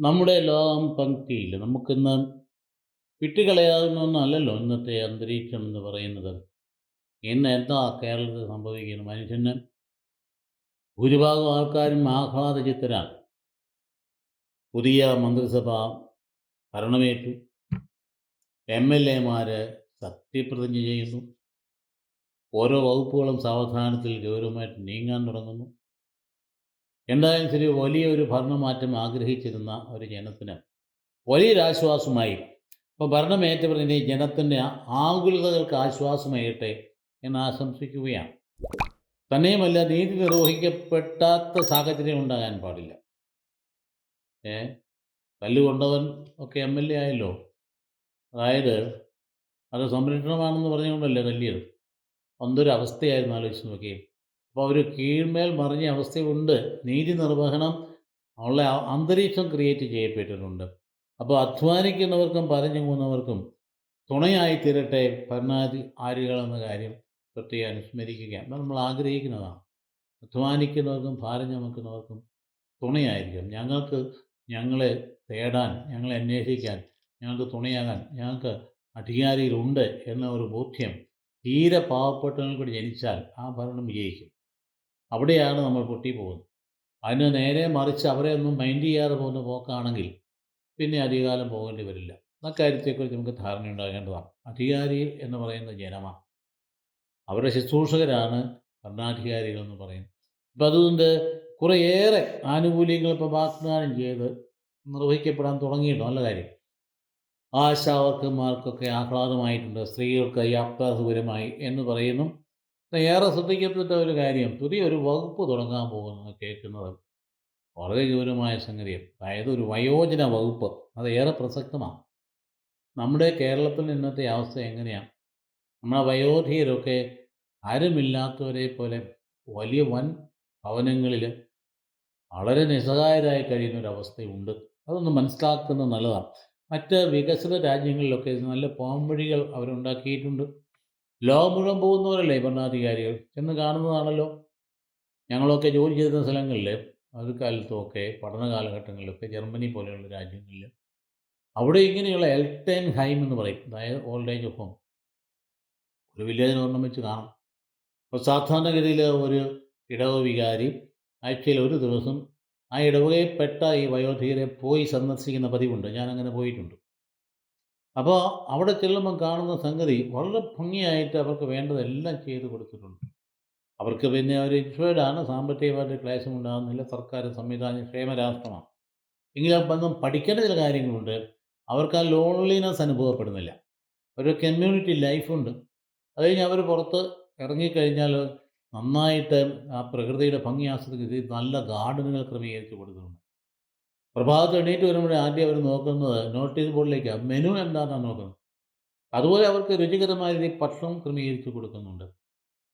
നമ്മുടെ ലോകം പങ്ക്തിയിൽ നമുക്കിന്ന് വിട്ടുകളയാവുന്ന ഒന്നല്ലല്ലോ ഇന്നത്തെ അന്തരീക്ഷം എന്ന് പറയുന്നത്. ഇന്ന് എന്താ കേരളത്തിൽ സംഭവിക്കുന്നത്? മനുഷ്യന് ഭൂരിഭാഗം ആൾക്കാരും ആഹ്ലാദചിത്തരാണ്. പുതിയ മന്ത്രിസഭ ഭരണമേറ്റു. എം.എൽ.എമാർ സത്യപ്രതിജ്ഞ ചെയ്യുന്നു. ഓരോ വകുപ്പുകളും സാവധാനത്തിൽ ഗൗരവമായിട്ട് നീങ്ങാൻ തുടങ്ങുന്നു. എന്തായാലും ശരി, വലിയൊരു ഭരണമാറ്റം ആഗ്രഹിച്ചിരുന്ന ഒരു ജനത്തിന് വലിയൊരാശ്വാസമായി. അപ്പോൾ ഭരണമേറ്റവർ ഇനി ജനത്തിൻ്റെ ആകുലതകൾക്ക് ആശ്വാസമായിട്ടെ എന്ന് ആശംസിക്കുകയാണ്. തന്നെയുമല്ല, നീതി നിർവഹിക്കപ്പെടാത്ത സാഹചര്യം ഉണ്ടാകാൻ പാടില്ല. ഏ തല്ലുകൊണ്ടവൻ ഒക്കെ എം.എൽ.എ ആയല്ലോ. അതായത് അത് സംരക്ഷണമാണെന്ന് പറഞ്ഞുകൊണ്ടല്ലേ തല്ലിയത്. എന്തൊരു അവസ്ഥയായിരുന്നു, ആലോചിച്ച് നോക്കിയേ. അപ്പോൾ അവർ കീഴ്മേൽ മറിഞ്ഞ അവസ്ഥയുണ്ട്. നീതി നിർവഹണം ഉള്ള അന്തരീക്ഷം ക്രിയേറ്റ് ചെയ്യപ്പെട്ടിട്ടുണ്ട്. അപ്പോൾ അധ്വാനിക്കുന്നവർക്കും പറഞ്ഞു പോകുന്നവർക്കും തുണയായി തീരട്ടെ ഭരണാധികാരികളെന്ന കാര്യം പ്രത്യേകം അനുസ്മരിക്കുക. നമ്മൾ ആഗ്രഹിക്കുന്നതാണ്. അധ്വാനിക്കുന്നവർക്കും ഭാരം ചുമക്കുന്നവർക്കും തുണയായിരിക്കും. ഞങ്ങളെ തേടാൻ, ഞങ്ങളെ അന്വേഷിക്കാൻ, ഞങ്ങൾക്ക് തുണയാകാൻ ഞങ്ങൾക്ക് അധികാരികളുണ്ട് എന്ന ഒരു ബോധ്യം തീരെ പാവപ്പെട്ടവനും കൂടി ജനിച്ചാൽ ആ ഭരണം വിജയിക്കും. അവിടെയാണ് നമ്മൾ പൊട്ടിപ്പോകുന്നത്. അതിന് നേരെ മറിച്ച് അവരെ ഒന്നും മൈൻഡ് ചെയ്യാതെ പോകുന്ന പോക്കാണെങ്കിൽ പിന്നെ അധികകാലം പോകേണ്ടി വരില്ല. അക്കാര്യത്തെക്കുറിച്ച് നമുക്ക് ധാരണയുണ്ടാകേണ്ടതാണ്. അധികാരി എന്ന് പറയുന്ന ജനമാണ്. അവരുടെ ശുശ്രൂഷകരാണ് ഭരണാധികാരികൾ എന്ന് പറയുന്നത്. അപ്പം അതുകൊണ്ട് കുറേയേറെ ആനുകൂല്യങ്ങൾ ഇപ്പോൾ വാഗ്ദാനം ചെയ്ത് നിർവഹിക്കപ്പെടാൻ തുടങ്ങിയിട്ടുണ്ട്. നല്ല കാര്യം. ആശാവർക്കർമാർക്കൊക്കെ ആഹ്ലാദമായിട്ടുണ്ട്. സ്ത്രീകൾക്ക് യാത്രാസൗകര്യമായി എന്ന് പറയുന്നു. ഏറെ ശ്രദ്ധിക്കപ്പെട്ട ഒരു കാര്യം, പുതിയൊരു വകുപ്പ് തുടങ്ങാൻ പോകുന്നത് കേൾക്കുന്നത് വളരെ ഗൗരവമായ സംഗതിയാണ്. അതായത് ഒരു വയോജന വകുപ്പ്. അത് ഏറെ പ്രസക്തമാണ്. നമ്മുടെ കേരളത്തിൽ ഇന്നത്തെ അവസ്ഥ എങ്ങനെയാണ്? നമ്മുടെ വയോധികരൊക്കെ ആരുമില്ലാത്തവരെ പോലെ വലിയ വൻ ഭവനങ്ങളിൽ വളരെ നിസ്സഹായരായി കഴിയുന്നൊരവസ്ഥയുണ്ട്. അതൊന്ന് മനസ്സിലാക്കുന്നത് നല്ലതാണ്. മറ്റ് വികസിത രാജ്യങ്ങളിലൊക്കെ നല്ല പോംവഴികൾ അവരുണ്ടാക്കിയിട്ടുണ്ട്. ലോകം മുഴുവൻ പോകുന്നവരല്ലേ ഭരണാധികാരികൾ, ചെന്ന് കാണുന്നതാണല്ലോ. ഞങ്ങളൊക്കെ ജോലി ചെയ്തിരുന്ന സ്ഥലങ്ങളിൽ ഒരു കാലത്തുമൊക്കെ പഠന കാലഘട്ടങ്ങളിലൊക്കെ ജർമ്മനി പോലെയുള്ള രാജ്യങ്ങളിൽ അവിടെ ഇങ്ങനെയുള്ള എൽട്ടൻ ഹൈം എന്ന് പറയും. അതായത് ഓൾഡ് ഏജ് ഹോം ഒരു വില്ലേജിന് ഒരെണ്ണം വെച്ച് കാണും. അപ്പോൾ സാധാരണഗതിയിൽ ഒരു ഇടവ വികാരി ആഴ്ചയിൽ ഒരു ദിവസം ആ ഇടവകയിൽപ്പെട്ട ഈ വയോധികരെ പോയി സന്ദർശിക്കുന്ന പതിവുണ്ട്. ഞാനങ്ങനെ പോയിട്ടുണ്ട്. അപ്പോൾ അവിടെ ചെല്ലുമ്പം കാണുന്ന സംഗതി വളരെ ഭംഗിയായിട്ട് അവർക്ക് വേണ്ടതെല്ലാം ചെയ്തു കൊടുത്തിട്ടുണ്ട്. അവർക്ക് പിന്നെ അവർ ഇൻഷുവേർഡാണ്, സാമ്പത്തികമായിട്ട് ക്ലേശമുണ്ടാകുന്നില്ല, സർക്കാർ സംവിധാനം ക്ഷേമരാഷ്ട്രമാണ്. എങ്കിലും അപ്പം പഠിക്കേണ്ട ചില കാര്യങ്ങളുണ്ട്. അവർക്ക് ആ ലോൺലിനെസ് അനുഭവപ്പെടുന്നില്ല. ഒരു കമ്മ്യൂണിറ്റി ലൈഫുണ്ട്. അത് കഴിഞ്ഞ് അവർ പുറത്ത് ഇറങ്ങിക്കഴിഞ്ഞാൽ നന്നായിട്ട് ആ പ്രകൃതിയുടെ ഭംഗി ആസ്വദിച്ച് നല്ല ഗാർഡനുകൾ ക്രമീകരിച്ച് കൊടുക്കുന്നുണ്ട്. പ്രഭാതത്തിൽ എണീറ്റ് വരുമ്പോഴേ ആദ്യം അവർ നോക്കുന്നത് നോട്ടീസ് ബോർഡിലേക്കാണ്. മെനു എന്താണെന്നാണ് നോക്കുന്നത്. അതുപോലെ അവർക്ക് രുചികരമായ രീതിയിൽ ഭക്ഷണം ക്രമീകരിച്ച് കൊടുക്കുന്നുണ്ട്.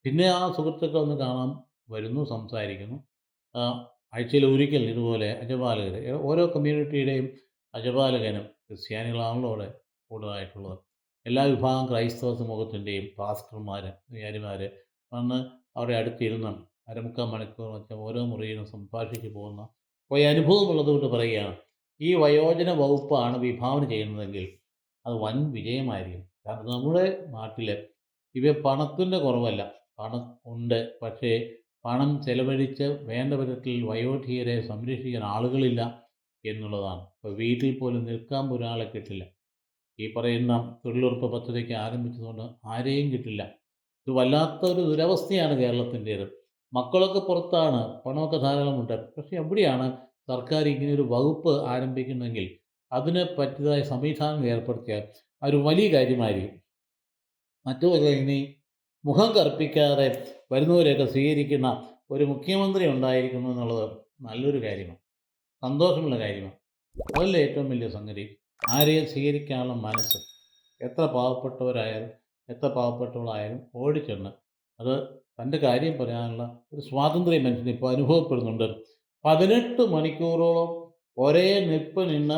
പിന്നെ ആ സുഹൃത്തുക്കൾ ഒന്ന് കാണാൻ വരുന്നു, സംസാരിക്കുന്നു. ആഴ്ചയിൽ ഒരിക്കൽ ഇതുപോലെ അജപാലകർ, ഓരോ കമ്മ്യൂണിറ്റിയുടെയും അജപാലകനും ക്രിസ്ത്യാനികളാണല്ലോ അവിടെ കൂടുതലായിട്ടുള്ളത്. എല്ലാ വിഭാഗം ക്രൈസ്തവ സമൂഹത്തിൻ്റെയും പാസ്റ്റർമാർ, വികാരിമാർ വന്ന് അവരുടെ അടുത്തിരുന്ന് അരമുക്കാൽ മണിക്കൂർ വെച്ചാൽ ഓരോ മുറിയിലും സംഭാഷിച്ച് പോകുന്ന പോയ അനുഭവമുള്ളതുകൊണ്ട് പറയുകയാണ്, ഈ വയോജന വകുപ്പാണ് വിഭാവന ചെയ്യുന്നതെങ്കിൽ അത് വൻ വിജയമായിരിക്കും. കാരണം നമ്മുടെ നാട്ടിൽ ഇവ പണത്തിൻ്റെ കുറവല്ല, പണം ഉണ്ട്. പക്ഷേ പണം ചെലവഴിച്ച് വേണ്ട വിധത്തിൽ വയോധികരെ സംരക്ഷിക്കാൻ ആളുകളില്ല എന്നുള്ളതാണ്. ഇപ്പോൾ വീട്ടിൽ പോലും നിൽക്കാൻ ഒരാളെ കിട്ടില്ല. ഈ പറയുന്ന തൊഴിലുറപ്പ് പദ്ധതിക്ക് ആരംഭിച്ചതുകൊണ്ട് ആരെയും കിട്ടില്ല. ഇത് വല്ലാത്തൊരു ദുരവസ്ഥയാണ് കേരളത്തിൻ്റേത്. മക്കളൊക്കെ പുറത്താണ്, പണമൊക്കെ ധാരാളമുണ്ട്. പക്ഷേ എവിടെയാണ് സർക്കാർ ഇങ്ങനെയൊരു വകുപ്പ് ആരംഭിക്കുന്നതെങ്കിൽ അതിന് പറ്റിയതായ സംവിധാനം ഏർപ്പെടുത്തിയാൽ അതൊരു വലിയ കാര്യമായിരിക്കും. മറ്റുമല്ല, ഇനി മുഖം കറുപ്പിക്കാതെ വരുന്നവരെയൊക്കെ സ്വീകരിക്കുന്ന ഒരു മുഖ്യമന്ത്രി ഉണ്ടായിരിക്കുന്നു എന്നുള്ളത് നല്ലൊരു കാര്യമാണ്, സന്തോഷമുള്ള കാര്യമാണ്. അതല്ലേ ഏറ്റവും വലിയ സംഗതി. ആരെയും സ്വീകരിക്കാനുള്ള മനസ്സ്. എത്ര പാവപ്പെട്ടവരായാലും എത്ര പാവപ്പെട്ടവളായാലും ഓടിച്ചെന്ന് അത് തൻ്റെ കാര്യം പറയാനുള്ള ഒരു സ്വാതന്ത്ര്യം മനുഷ്യന് ഇപ്പോൾ അനുഭവപ്പെടുന്നുണ്ട്. 18 മണിക്കൂറോളം ഒരേ നിൽപ്പ് നിന്ന്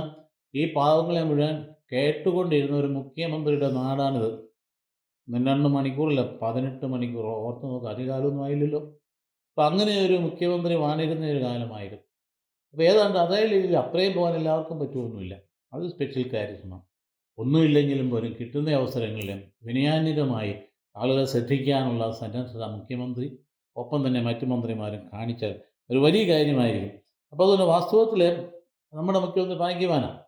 ഈ പാവങ്ങളെ മുഴുവൻ കേട്ടുകൊണ്ടിരുന്ന ഒരു മുഖ്യമന്ത്രിയുടെ നാടാണിത്. 2 മണിക്കൂറില്ല, 18 മണിക്കൂർ. ഓർത്ത് നോക്കുക, അധികാലമൊന്നും ആയില്ലല്ലോ. അപ്പം അങ്ങനെ ഒരു മുഖ്യമന്ത്രി വാണിരുന്ന ഒരു കാലമായിരുന്നു. അപ്പോൾ ഏതാണ്ട് അതേ രീതിയിൽ അത്രയും പോകാൻ എല്ലാവർക്കും പറ്റുമൊന്നുമില്ല. അത് സ്പെഷ്യൽ കാരിസ്മ. ഒന്നുമില്ലെങ്കിലും പോലും കിട്ടുന്ന അവസരങ്ങളിലും വിനയാന്വിതമായി ആളുകളെ ശ്രദ്ധിക്കാനുള്ള സന്നദ്ധത മുഖ്യമന്ത്രി ഒപ്പം തന്നെ മറ്റു മന്ത്രിമാരും കാണിച്ചാൽ ഒരു വലിയ കാര്യമായിരിക്കും. അപ്പോൾ അതുകൊണ്ട് വാസ്തവത്തിൽ നമ്മുടെ മുഖ്യമന്ത്രി ഭാഗ്യവാനാണ്.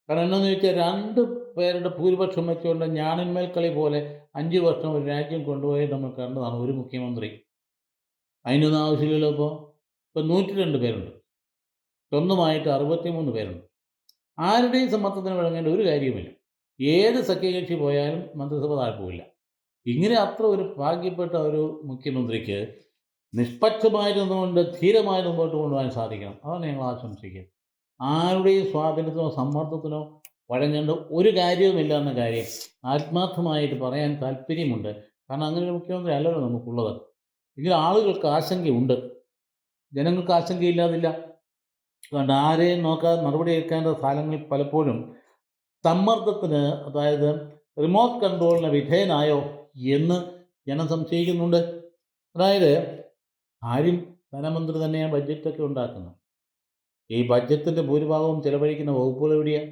കാരണം എന്താണെന്ന് ചോദിച്ചാൽ 2 പേരുടെ ഭൂരിപക്ഷം വെച്ചുകൊണ്ട് ഞാണിന്മേൽ കളി പോലെ 5 വർഷം ഒരു രാജ്യം കൊണ്ടുപോയി നമ്മൾ കണ്ടതാണ് ഒരു മുഖ്യമന്ത്രി. അതിനൊന്നും ആവശ്യമില്ലല്ലോ. ഇപ്പോൾ 102 പേരുണ്ട്, സ്വന്തമായിട്ട് 63 പേരുണ്ട്. ആരുടെയും സമ്മർദ്ദത്തിന് വഴങ്ങേണ്ട ഒരു കാര്യവുമില്ല. ഏത് സഖ്യകക്ഷി പോയാലും മന്ത്രിസഭ താഴ്പോവില്ല. ഇങ്ങനെ അത്ര ഒരു ഭാഗ്യപ്പെട്ട ഒരു മുഖ്യമന്ത്രിക്ക് നിഷ്പക്ഷമായി നിന്നുകൊണ്ട് ധീരമായി മുമ്പോട്ട് കൊണ്ടുപോകാൻ സാധിക്കണം. അതാണ് ഞങ്ങൾ ആശംസിക്കുന്നത്. ആരുടെയും സ്വാതന്ത്ര്യത്തിനോ സമ്മർദ്ദത്തിനോ വഴങ്ങേണ്ട ഒരു കാര്യവുമില്ല എന്ന കാര്യം ആത്മാർത്ഥമായിട്ട് പറയാൻ താല്പര്യമുണ്ട്. കാരണം അങ്ങനെ ഒരു മുഖ്യമന്ത്രി അല്ലല്ലോ നമുക്കുള്ളത്. എങ്കിലും ആളുകൾക്ക് ആശങ്കയുണ്ട്, ജനങ്ങൾക്ക് ആശങ്കയില്ലാതില്ല. അതുകൊണ്ട് ആരെയും നോക്കാതെ മറുപടി കേൾക്കേണ്ട കാലങ്ങളിൽ പലപ്പോഴും സമ്മർദ്ദത്തിന്, അതായത് റിമോട്ട് കൺട്രോളിന് വിധേയനായോ എന്ന് ജനം സംശയിക്കുന്നുണ്ട്. അതായത് ആരും ധനമന്ത്രി തന്നെയാണ് ബഡ്ജറ്റൊക്കെ ഉണ്ടാക്കുന്നത്. ഈ ബഡ്ജറ്റിൻ്റെ ഭൂരിഭാഗവും ചിലവഴിക്കുന്ന വകുപ്പുകൾ എവിടെയാണ്?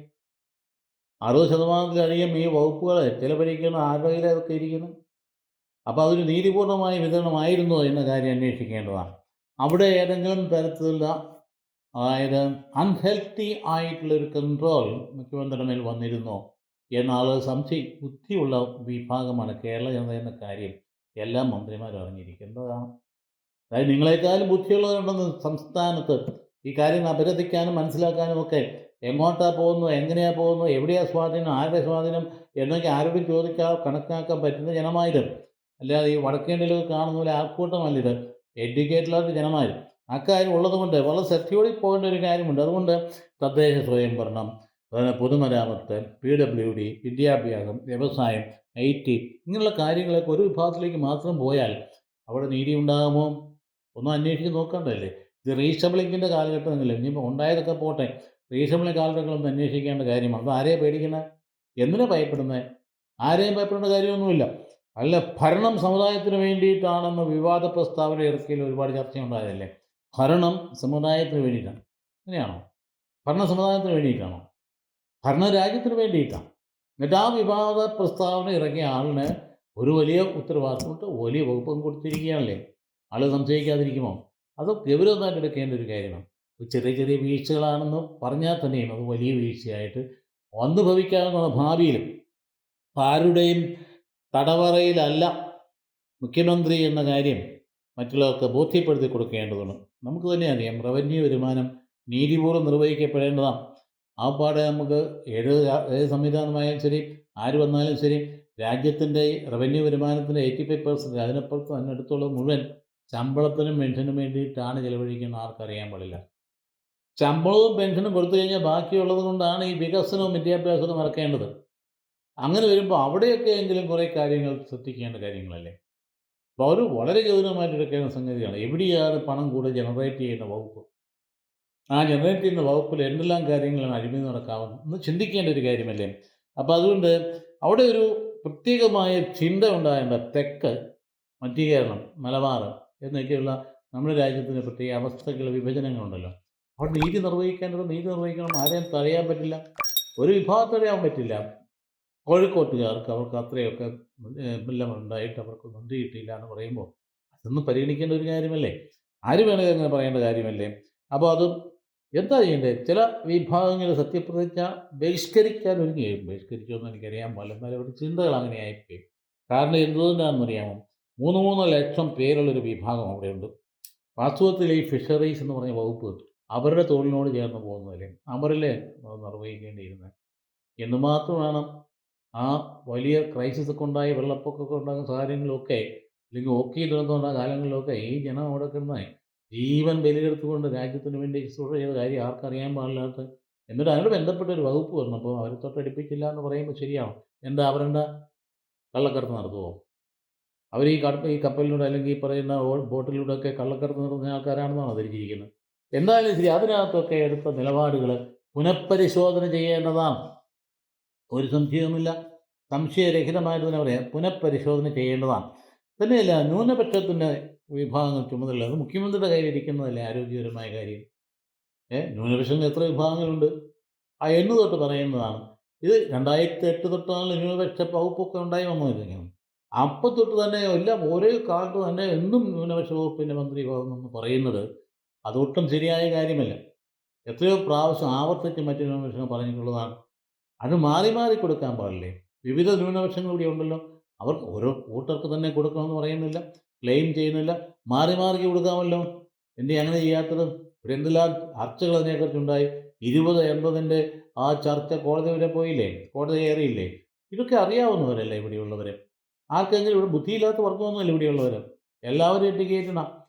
60% ഈ വകുപ്പുകൾ ചിലവഴിക്കുന്ന ആരുടെ കയ്യിലൊക്കെ ഇരിക്കുന്നത്? അപ്പോൾ അതൊരു നീതിപൂർണമായ വിതരണമായിരുന്നോ എന്ന കാര്യം അന്വേഷിക്കേണ്ടതാണ്. അവിടെ ഏതെങ്കിലും തരത്തിലുള്ള, അതായത് അൺഹെൽത്തി ആയിട്ടുള്ളൊരു കൺട്രോൾ മുഖ്യമന്ത്രിയുടെ മേൽ വന്നിരുന്നോ എന്ന ആളുകൾ ബുദ്ധിയുള്ള വിഭാഗമാണ് കേരള ജനത എന്ന കാര്യം എല്ലാ മന്ത്രിമാരും അറിഞ്ഞിരിക്കേണ്ടതാണ്. അതായത് നിങ്ങളെക്കാളും ബുദ്ധിയുള്ളവരുണ്ടെന്ന് സംസ്ഥാനത്ത് ഈ കാര്യങ്ങൾ അപരധിക്കാനും മനസ്സിലാക്കാനും ഒക്കെ എങ്ങോട്ടാണ് പോകുന്നത്, എങ്ങനെയാണ് പോകുന്നത്, എവിടെയാണ് സ്വാധീനം, ആരുടെ സ്വാധീനം എന്നൊക്കെ ആരോടും ചോദിക്കാൻ കണക്കാക്കാൻ പറ്റുന്ന ജനമായിരുന്നു. അല്ലാതെ ഈ വടക്കേണ്ടിലൊക്കെ കാണുന്ന പോലെ ആൾക്കൂട്ടമല്ലിത്. എഡ്യൂക്കേറ്റഡ് ജനമാരും അക്കാര്യം ഉള്ളതുകൊണ്ട് വളരെ ശ്രദ്ധയോടെ പോകേണ്ട ഒരു കാര്യമുണ്ട്. അതുകൊണ്ട് തദ്ദേശ സ്വയംഭരണം, പൊതുമരാമത്ത്, PWD, വിദ്യാഭ്യാസം, വ്യവസായം, IT ഇങ്ങനെയുള്ള കാര്യങ്ങളൊക്കെ ഒരു വിഭാഗത്തിലേക്ക് മാത്രം പോയാൽ അവിടെ നീതി ഉണ്ടാകുമോ? ഒന്നും അന്വേഷിച്ച് നോക്കേണ്ടതല്ലേ? ഇത് റീഷബിളിങ്ങിൻ്റെ കാലഘട്ടമെങ്കിലും ഇനിയിപ്പോൾ ഉണ്ടായതൊക്കെ പോട്ടെ, റീഷബിളിംഗ് കാലഘട്ടങ്ങളൊന്നും അന്വേഷിക്കേണ്ട കാര്യമാണ്. അത് ആരെയാണ് പേടിക്കുന്നത്? എന്തിനാണ് ഭയപ്പെടുന്നത്? ആരെയും ഭയപ്പെടേണ്ട കാര്യമൊന്നുമില്ല. അല്ല, ഭരണം സമുദായത്തിന് വേണ്ടിയിട്ടാണെന്ന് വിവാദ പ്രസ്താവന ഇറക്കിയതിൽ ഒരുപാട് ചർച്ചയുണ്ടായതല്ലേ? ഭരണം സമുദായത്തിന് വേണ്ടിയിട്ടാണ്. അങ്ങനെയാണോ? ഭരണ സമുദായത്തിന് വേണ്ടിയിട്ടാണോ? ഭരണ രാജ്യത്തിന് വേണ്ടിയിട്ടാണ്. എന്നിട്ട് ആ വിവാദ പ്രസ്താവന ഇറങ്ങിയ ആളിന് ഒരു വലിയ ഉത്തരവാദിത്തമുണ്ട്, വലിയ വകുപ്പും കൊടുത്തിരിക്കുകയാണല്ലേ. ആൾ സംശയിക്കാതിരിക്കുമോ? അത് ഗൗരവമായിട്ട് എടുക്കേണ്ട ഒരു കാര്യമാണ്. ചെറിയ ചെറിയ വീഴ്ചകളാണെന്ന് പറഞ്ഞാൽ തന്നെയും അത് വലിയ വീഴ്ചയായിട്ട് വന്നു ഭവിക്കാവുന്ന ഭാവിയിലും ആരുടെയും തടവറയിലല്ല മുഖ്യമന്ത്രി എന്ന കാര്യം മറ്റുള്ളവർക്ക് ബോധ്യപ്പെടുത്തി കൊടുക്കേണ്ടതുണ്ട്. നമുക്ക് തന്നെ അറിയാം, റവന്യൂ വരുമാനം നീതിപൂർവ്വം നിർവഹിക്കപ്പെടേണ്ടതാണ്. ആ പാടെ നമുക്ക് ഏത് സംവിധാനമായാലും ശരി, ആര് വന്നാലും ശരി, രാജ്യത്തിൻ്റെ റവന്യൂ വരുമാനത്തിൻ്റെ 85% അതിനപ്പുറത്ത് അതിനടുത്തുള്ളത് മുഴുവൻ ശമ്പളത്തിനും പെൻഷനും വേണ്ടിയിട്ടാണ് ചിലവഴിക്കുന്നത്. ആർക്കറിയാൻ പാടില്ല. ശമ്പളവും പെൻഷനും കൊടുത്തു കഴിഞ്ഞാൽ ബാക്കിയുള്ളത് കൊണ്ടാണ് ഈ വികസനവും വിദ്യാഭ്യാസവും നടക്കേണ്ടത്. അങ്ങനെ വരുമ്പോൾ അവിടെയൊക്കെ എങ്കിലും കുറേ കാര്യങ്ങൾ ശ്രദ്ധിക്കേണ്ട കാര്യങ്ങളല്ലേ. അപ്പോൾ അവർ വളരെ ഗൗരവമായിട്ട് എടുക്കേണ്ട സംഗതിയാണ്. എവിടെയാണ് പണം കൂടുതൽ ജനറേറ്റ് ചെയ്യുന്ന വകുപ്പ്? ആ ജനറേറ്റ് ചെയ്യുന്ന വകുപ്പിൽ എന്തെല്ലാം കാര്യങ്ങളാണ് അഴിമതി നടക്കാവുന്നത് എന്ന് ചിന്തിക്കേണ്ട ഒരു കാര്യമല്ലേ. അപ്പോൾ അതുകൊണ്ട് അവിടെ ഒരു പ്രത്യേകമായ ചിന്ത ഉണ്ടാകേണ്ട. തെക്ക്, മധ്യ കേരളം, മലബാർ എന്നൊക്കെയുള്ള നമ്മുടെ രാജ്യത്തിൻ്റെ പ്രത്യേക അവസ്ഥകൾ, വിഭജനങ്ങളുണ്ടല്ലോ. അവിടെ നീതി നിർവഹിക്കേണ്ടത് നീതി നിർവഹിക്കണം. ആരെയും തടയാൻ പറ്റില്ല, ഒരു വിഭാഗം തടയാൻ പറ്റില്ല. കോഴിക്കോട്ടുകാർക്ക് അവർക്ക് അത്രയൊക്കെ ഉണ്ടായിട്ട് അവർക്ക് നന്ദി കിട്ടിയില്ല എന്ന് പറയുമ്പോൾ അതൊന്നും പരിഗണിക്കേണ്ട ഒരു കാര്യമല്ലേ. ആര് വേണമെങ്കിൽ അങ്ങനെ പറയേണ്ട കാര്യമല്ലേ. അപ്പോൾ അത് എന്താ ചെയ്യേണ്ടത്? ചില വിഭാഗങ്ങൾ സത്യപ്രതിജ്ഞ ബഹിഷ്കരിക്കാൻ ഒരുങ്ങുകയും, ബഹിഷ്കരിക്കുമെന്ന് എനിക്കറിയാൻ പാടില്ല, എന്നാലും അവരുടെ ചിന്തകൾ അങ്ങനെ ആയിപ്പോയി. കാരണം എന്തുകൊണ്ടാണെന്നറിയാമോ? 3 ലക്ഷം പേരുള്ളൊരു വിഭാഗം അവിടെയുണ്ട്. വാസ്തവത്തിൽ ഈ ഫിഷറീസ് എന്ന് പറഞ്ഞ വകുപ്പ് അവരുടെ തൊഴിലിനോട് ചേർന്ന് പോകുന്നതല്ലേ, അവരല്ലേ നിർവഹിക്കേണ്ടിയിരുന്നത്. എന്തുമാത്രമാണ് ആ വലിയ ക്രൈസിസ് ഒക്കെ ഉണ്ടായി, വെള്ളപ്പൊക്കമൊക്കെ ഉണ്ടാകുന്ന സാഹചര്യങ്ങളിലൊക്കെ, അല്ലെങ്കിൽ ഓക്കി ദുരന്തമുണ്ടായ കാലങ്ങളിലൊക്കെ ഈ ജനം അവിടെ കിടന്ന ജീവൻ ബലിയെടുത്തുകൊണ്ട് രാജ്യത്തിന് വേണ്ടി ശുശ്രൂഷ ചെയ്ത കാര്യം ആർക്കറിയാൻ പാടില്ലാത്ത. എന്നിട്ട് അതിനോട് ബന്ധപ്പെട്ട ഒരു വകുപ്പ് വന്നപ്പോൾ അവരെ തൊട്ടടുപ്പിച്ചില്ല എന്ന് പറയുമ്പോൾ ശരിയാണോ? എന്താ അവരെന്താ കള്ളക്കടത്ത് നടത്തുമോ? അവർ ഈ കപ്പലിലൂടെ അല്ലെങ്കിൽ ഈ പറയുന്ന ബോട്ടിലൂടെയൊക്കെ കള്ളക്കടത്ത് നടത്തുന്ന ആൾക്കാരാണെന്നാണ് ധരിച്ചിരിക്കുന്നത്. എന്തായാലും ശരി, അതിനകത്തൊക്കെ എടുത്ത നിലപാടുകൾ പുനഃപരിശോധന ചെയ്യേണ്ടതാണ്. ഒരു സംശയവുമില്ല, സംശയരഹിതമായിട്ട് തന്നെ പറയാം, പുനഃപരിശോധന ചെയ്യേണ്ടതാണ്. തന്നെയല്ല, ന്യൂനപക്ഷത്തിൻ്റെ വിഭാഗങ്ങൾ ചുമതല അത് മുഖ്യമന്ത്രിയുടെ കയ്യിലിരിക്കുന്നതല്ലേ ആരോഗ്യപരമായ കാര്യം. ന്യൂനപക്ഷങ്ങൾ എത്ര വിഭാഗങ്ങളുണ്ട്? ആ എണ്ണു തൊട്ട് പറയുന്നതാണ്. ഇത് 2008 തൊട്ടാണ് ന്യൂനപക്ഷ വകുപ്പൊക്കെ ഉണ്ടായി വന്നിരിക്കുന്നത്. അപ്പം തൊട്ട് തന്നെ എല്ലാം ഒരേ കാലത്ത് തന്നെ എന്നും ന്യൂനപക്ഷ വകുപ്പിൻ്റെ മന്ത്രി എന്ന് പറയുന്നത് അതൊട്ടും ശരിയായ കാര്യമല്ല. എത്രയോ പ്രാവശ്യം ആവർത്തിച്ച് മറ്റ് ന്യൂനപക്ഷങ്ങൾ പറഞ്ഞിട്ടുള്ളതാണ്. അത് മാറി മാറി കൊടുക്കാൻ പാടില്ലേ? വിവിധ ന്യൂനപക്ഷങ്ങൾ ഇവിടെ ഉണ്ടല്ലോ. അവർക്ക് ഓരോ കൂട്ടർക്ക് തന്നെ കൊടുക്കണമെന്ന് പറയുന്നില്ല, ക്ലെയിം ചെയ്യുന്നില്ല. മാറി മാറി കൊടുക്കാമല്ലോ. എന്തേ അങ്ങനെ ചെയ്യാത്തത്? ഇവിടെ എന്തെല്ലാം ചർച്ചകൾ അതിനെക്കുറിച്ചുണ്ടായി. 2080-ൻ്റെ ആ ചർച്ച കോടതി വരെ പോയില്ലേ? കോടതി കയറിയില്ലേ? ഇതൊക്കെ അറിയാവുന്നവരല്ലേ ഇവിടെയുള്ളവർ. ആർക്കെങ്കിലും ഇവിടെ ബുദ്ധിയില്ലാത്ത വർഗമൊന്നുമല്ല ഇവിടെയുള്ളവർ. എല്ലാവരും എഡ്യൂക്കേറ്റഡാ.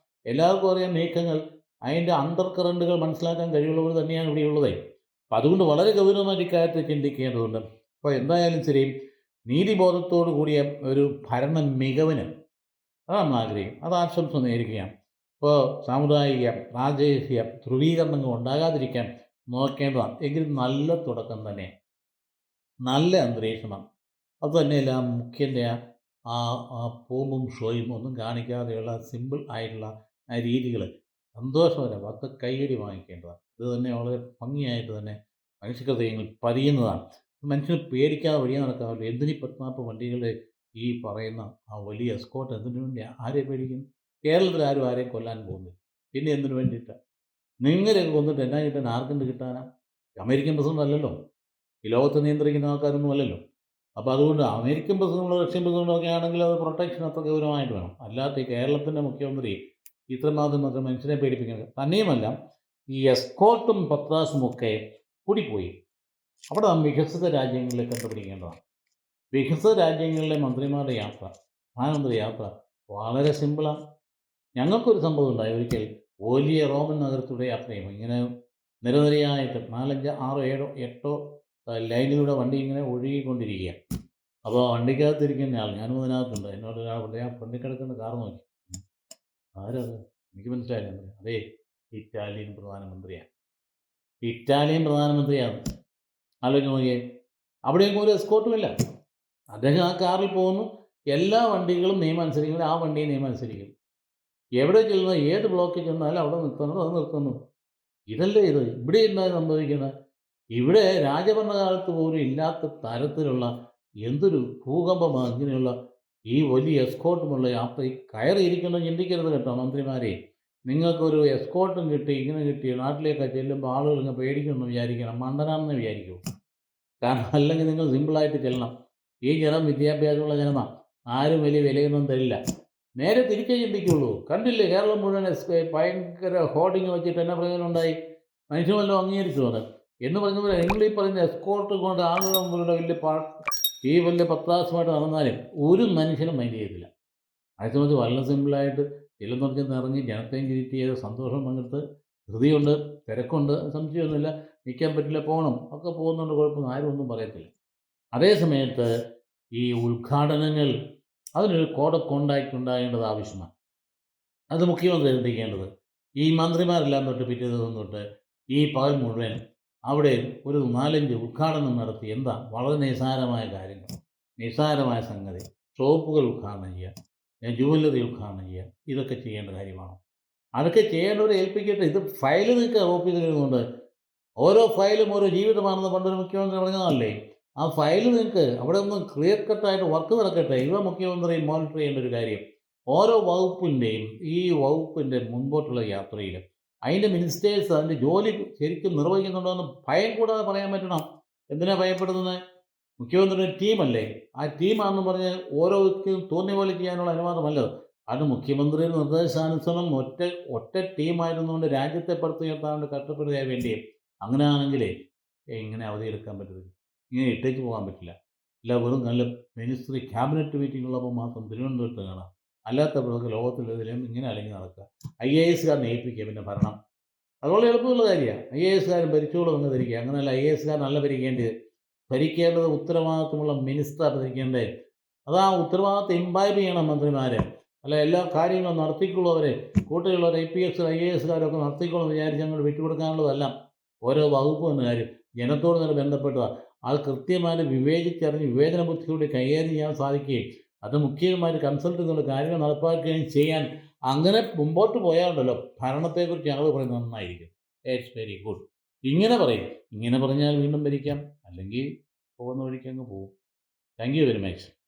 എല്ലാവർക്കും അറിയാം നീക്കങ്ങൾ. അതിൻ്റെ അണ്ടർ കറണ്ടുകൾ മനസ്സിലാക്കാൻ കഴിവുള്ളവർ തന്നെയാണ് ഇവിടെയുള്ളത്. അപ്പം അതുകൊണ്ട് വളരെ ഗൗരവമായിട്ട് ഇക്കാര്യത്തിൽ ചിന്തിക്കേണ്ടതുണ്ട്. അപ്പോൾ എന്തായാലും ശരി, നീതിബോധത്തോടു കൂടിയ ഒരു ഭരണ മികവിന് അത് നമ്മൾ ആഗ്രഹിക്കും. അത് ആശംസ നേരുകയാണ്. ഇപ്പോൾ സാമുദായിക പ്രാദേശിക ധ്രുവീകരണങ്ങൾ ഉണ്ടാകാതിരിക്കാൻ നോക്കേണ്ടതാണ്. എങ്കിലും നല്ല തുടക്കം തന്നെ, നല്ല അന്തരീക്ഷമാണ്. അതുതന്നെയല്ല മുഖ്യൻ്റെ ആ ആ പൂമ്പും ഷോയും ഒന്നും കാണിക്കാതെയുള്ള സിമ്പിൾ ആയിട്ടുള്ള ആ രീതികൾ സന്തോഷമല്ല, പത്ത് കൈയടി വാങ്ങിക്കേണ്ടതാണ്. ഇത് തന്നെ വളരെ ഭംഗിയായിട്ട് തന്നെ മനുഷ്യഹൃദയങ്ങൾ പതിയുന്നതാണ്. മനുഷ്യന് പേടിക്കാതെ വഴിയെ നടക്കാമല്ലോ. എന്തിനീ 14 വണ്ടികളുടെ ഈ പറയുന്ന ആ വലിയ എസ്കോർട്ട് എന്തിനു വേണ്ടിയാണ്? ആരെ പേടിക്കുന്നു? കേരളത്തിൽ ആരും ആരെയും കൊല്ലാൻ പോകുന്നില്ല. പിന്നെ എന്തിനു വേണ്ടിയിട്ടാണ്? നിങ്ങളെയൊക്കെ കൊന്നിട്ട് എന്നാ കിട്ടാൻ? ആർക്കെന്ത് കിട്ടാനാ? അമേരിക്കൻ പ്രസിഡന്റ് അല്ലല്ലോ, ഈ ലോകത്തെ നിയന്ത്രിക്കുന്ന ആൾക്കാരൊന്നും അല്ലല്ലോ. അപ്പോൾ അതുകൊണ്ട് അമേരിക്കൻ പ്രസിഡന്റോ റഷ്യൻ പ്രസിഡന്റോ ഒക്കെ ആണെങ്കിൽ അത് പ്രൊട്ടക്ഷൻ അത്ര ഗൗരവമായിട്ട് വേണം. അല്ലാത്ത ഈ കേരളത്തിൻ്റെ മുഖ്യമന്ത്രി ഇത്രമാത്രം മനുഷ്യനെ പേടിപ്പിക്കുന്നത്. തന്നെയുമല്ല, ഈ എസ്കോർട്ടും പത്രാസും ഒക്കെ കൂടിപ്പോയി. അവിടെ നാം വികസിത രാജ്യങ്ങളിൽ കണ്ടുപിടിക്കേണ്ടതാണ്. വികസിത രാജ്യങ്ങളിലെ മന്ത്രിമാരുടെ യാത്ര, പ്രധാനമന്ത്രി യാത്ര വളരെ സിമ്പിളാണ്. ഞങ്ങൾക്കൊരു സംഭവം ഉണ്ടായി. ഒരിക്കൽ വലിയ റോമൻ നഗരത്തിലൂടെ യാത്ര ചെയ്യുമ്പോൾ ഇങ്ങനെ നിരനിരയായിട്ട് 4, 5, 6, 7, 8 ലൈനിലൂടെ വണ്ടി ഇങ്ങനെ ഒഴുകിക്കൊണ്ടിരിക്കുക. അപ്പോൾ വണ്ടിക്കകത്തിരിക്കുന്ന ആൾ, ഞാനും അതിനകത്തുണ്ട്, എന്നോട് ഒരാൾ ആ ഫ്രണ്ടിൽ കിടക്കുന്ന കാർ നോക്കി. ആരത്? എനിക്ക് മനസ്സിലായില്ല. അതേ, ഇറ്റാലിയൻ പ്രധാനമന്ത്രിയാണ്. ഇറ്റാലിയൻ പ്രധാനമന്ത്രിയാണ്. ആലോചിച്ച് നോക്കിയേ. അവിടെയൊന്നും ഒരു എസ്കോർട്ടുമില്ല. അദ്ദേഹം ആ കാറിൽ പോകുന്നു. എല്ലാ വണ്ടികളും നിയമം അനുസരിക്കുന്നത്, ആ വണ്ടിയെ നിയമം അനുസരിക്കും. എവിടെ ചെല്ലുന്നത്, ഏത് ബ്ലോക്കിൽ ചെന്നാലും അവിടെ നിർത്തുന്നത് അത് നിർത്തുന്നു. ഇതല്ലേ ഇത്? ഇവിടെ എന്താ സംഭവിക്കുന്നത്? ഇവിടെ രാജഭരണകാലത്ത് പോലും ഇല്ലാത്ത തരത്തിലുള്ള എന്തൊരു ഭൂകമ്പമാണ് ഇങ്ങനെയുള്ള ഈ വലിയ എസ്കോർട്ടുമുള്ള യാത്ര. കയറിയിരിക്കുന്നത് ചിന്തിക്കരുത് കേട്ടോ മന്ത്രിമാരെ. നിങ്ങൾക്കൊരു എസ്കോർട്ടും കിട്ടി, ഇങ്ങനെ കിട്ടി, നാട്ടിലേക്ക് ചെല്ലുമ്പോൾ ആളുകൾ ഇങ്ങനെ പേടിക്കുമെന്ന് വിചാരിക്കണം, മണ്ടനാണെന്ന് വിചാരിക്കും. കാരണം അല്ലെങ്കിൽ നിങ്ങൾ സിമ്പിളായിട്ട് ചെല്ലണം. ഈ ജനം വിദ്യാഭ്യാസമുള്ള ജനമാണ്. ആരും വലിയ വിലയൊന്നും തരില്ല. നേരെ തിരിച്ചേ ചിന്തിക്കുള്ളൂ. കണ്ടില്ലേ കേരളം മുഴുവൻ ഭയങ്കര ഹോർഡിങ് വെച്ചിട്ട് എന്നാ പ്രയോജനം ഉണ്ടായി? മനുഷ്യമെല്ലാം അംഗീകരിച്ചു അത് എന്ന് പറഞ്ഞപ്പോൾ നിങ്ങൾ ഈ പറയുന്ന എസ്കോർട്ട് കൊണ്ട് ആളുകൾ നമ്മളുടെ ഈ വലിയ പത്രാസുമായിട്ട് നടന്നാലും ഒരു മനുഷ്യനും മൈൻഡ് ചെയ്യത്തില്ല. അതേസമയത്ത് വളരെ സിമ്പിളായിട്ട് ചെല്ലുന്ന പറഞ്ഞ് നിറഞ്ഞ് ജനത്തെയും കയറ്റി ചെയ്ത് സന്തോഷം പങ്കെടുത്ത് ധൃതിയുണ്ട്, തിരക്കുണ്ട്, സംശയമൊന്നുമില്ല, നിൽക്കാൻ പറ്റില്ല, പോകണം ഒക്കെ പോകുന്നുണ്ട്, കുഴപ്പമൊന്നും ആരും ഒന്നും പറയത്തില്ല. അതേ സമയത്ത് ഈ ഉദ്ഘാടനങ്ങൾ അതിനൊരു കോഡ് ഓഫ് കോണ്ടാക്റ്റ് ഉണ്ടാകേണ്ടത് ആവശ്യമാണ്. അത് മുഖ്യമന്ത്രി ശ്രദ്ധിക്കേണ്ടത്. ഈ മന്ത്രിമാരെല്ലാം തൊട്ട് പിറ്റേ ദിവസം തൊട്ട് ഈ പകൽ മുഴുവൻ അവിടെ ഒരു 4-5 ഉദ്ഘാടനം നടത്തി. എന്താ? വളരെ നിസ്സാരമായ കാര്യങ്ങൾ, നിസ്സാരമായ സംഗതി. ഷോപ്പുകൾ ഉദ്ഘാടനം ചെയ്യുക, ജുവല്ലറി ഉദ്ഘാടനം ചെയ്യുക, ഇതൊക്കെ ചെയ്യേണ്ട കാര്യമാണ്. അതൊക്കെ ചെയ്യേണ്ടവരെ ഏൽപ്പിക്കട്ടെ. ഇത് ഫയൽ നിൽക്കുക ഓഫീസിൽ ഇരുന്നുകൊണ്ട്. ഓരോ ഫയലും ഓരോ ജീവിതമാണെന്ന് പണ്ടൊരു മുഖ്യമന്ത്രി പറഞ്ഞതല്ലേ? ആ ഫയൽ നിങ്ങൾക്ക് അവിടെ ഒന്ന് ക്ലിയർ കട്ടായിട്ട് വർക്ക് നടക്കട്ടെ. ഇവ മുഖ്യമന്ത്രി മോണിറ്റർ ചെയ്യേണ്ട ഒരു കാര്യം. ഓരോ വകുപ്പിൻ്റെയും ഈ വകുപ്പിൻ്റെ മുൻപോട്ടുള്ള യാത്രയിൽ അതിൻ്റെ മിനിസ്റ്റേഴ്സ് അതിൻ്റെ ജോലി ശരിക്കും നിർവഹിക്കുന്നുണ്ടോ എന്ന് ഭയം കൂടാതെ പറയാൻ പറ്റണം. എന്തിനാണ് ഭയപ്പെടുന്നത്? മുഖ്യമന്ത്രിയുടെ ടീമല്ലേ? ആ ടീമാണെന്ന് പറഞ്ഞ് ഓരോ വ്യക്തിയും തോന്നിയ പോലെ ചെയ്യാനുള്ള അനുവാദമല്ലത്. അത് മുഖ്യമന്ത്രിയുടെ നിർദ്ദേശാനുസരണം ഒറ്റ ടീമായിരുന്നുകൊണ്ട് രാജ്യത്തെ പടുത്തുയർത്താൻ കഷ്ടപ്പെടുക വേണ്ടിയേ. അങ്ങനെയാണെങ്കിലേ എങ്ങനെ അവധിയെടുക്കാൻ പറ്റുന്നത്? ഇങ്ങനെ ഇട്ടേക്ക് പോകാൻ പറ്റില്ല. അല്ല, വെറും നല്ല മിനിസ്ട്രി ക്യാബിനറ്റ് മീറ്റിംഗ് ഉള്ളപ്പോൾ മാത്രം തിരുവനന്തപുരത്ത് കാണാം. അല്ലാത്തപ്പോഴൊക്കെ ലോകത്തിലെതിലും ഇങ്ങനെ അല്ലെങ്കിൽ നടക്കുക. IAS-കാരനെ ഏൽപ്പിക്കുക പിന്നെ ഭരണം. അതുപോലെ എളുപ്പമുള്ള കാര്യമാണ്. IAS-കാരൻ ഭരിച്ചോളും എന്ന് ധരിക്കുക. അങ്ങനെയല്ല, IAS-കാരനല്ല ഭരിക്കേണ്ടത് ഉത്തരവാദിത്വമുള്ള മിനിസ്റ്റർ ഭരിക്കേണ്ടത്. അത് ആ ഉത്തരവാദിത്വം ഇംബൈബ് ചെയ്യണം മന്ത്രിമാർ. അല്ല എല്ലാ കാര്യങ്ങളും നടത്തിക്കൊള്ളുവരെ കൂട്ടിയുള്ളവർ IPS IAS-കാരൊക്കെ നടത്തിക്കോളും വിചാരിച്ച് അങ്ങോട്ട് വിട്ടുകൊടുക്കാനുള്ളതല്ല. ഓരോ വകുപ്പ് എന്ന കാര്യം ജനത്തോട് തന്നെ ബന്ധപ്പെട്ടതാണ്. അത് കൃത്യമായിട്ട് വിവേചിച്ചറിഞ്ഞ് വിവേചന ബുദ്ധിയോടെ കൈകാര്യം ചെയ്യാൻ സാധിക്കുകയും അത് മുഖ്യമായിട്ട് കൺസൾട്ട് ചെയ്തുകൊണ്ട് കാര്യങ്ങൾ നടപ്പാക്കുകയും ചെയ്യാൻ അങ്ങനെ മുമ്പോട്ട് പോയാലുണ്ടല്ലോ ഭരണത്തെക്കുറിച്ച് ഞങ്ങൾ പറയുന്നത് നന്നായിരിക്കും. It's very good. ഇങ്ങനെ പറയും. ഇങ്ങനെ പറഞ്ഞാൽ വീണ്ടും ഭരിക്കാം. അല്ലെങ്കിൽ പോകുന്ന വഴിക്ക് അങ്ങ് പോകും. Thank you very much.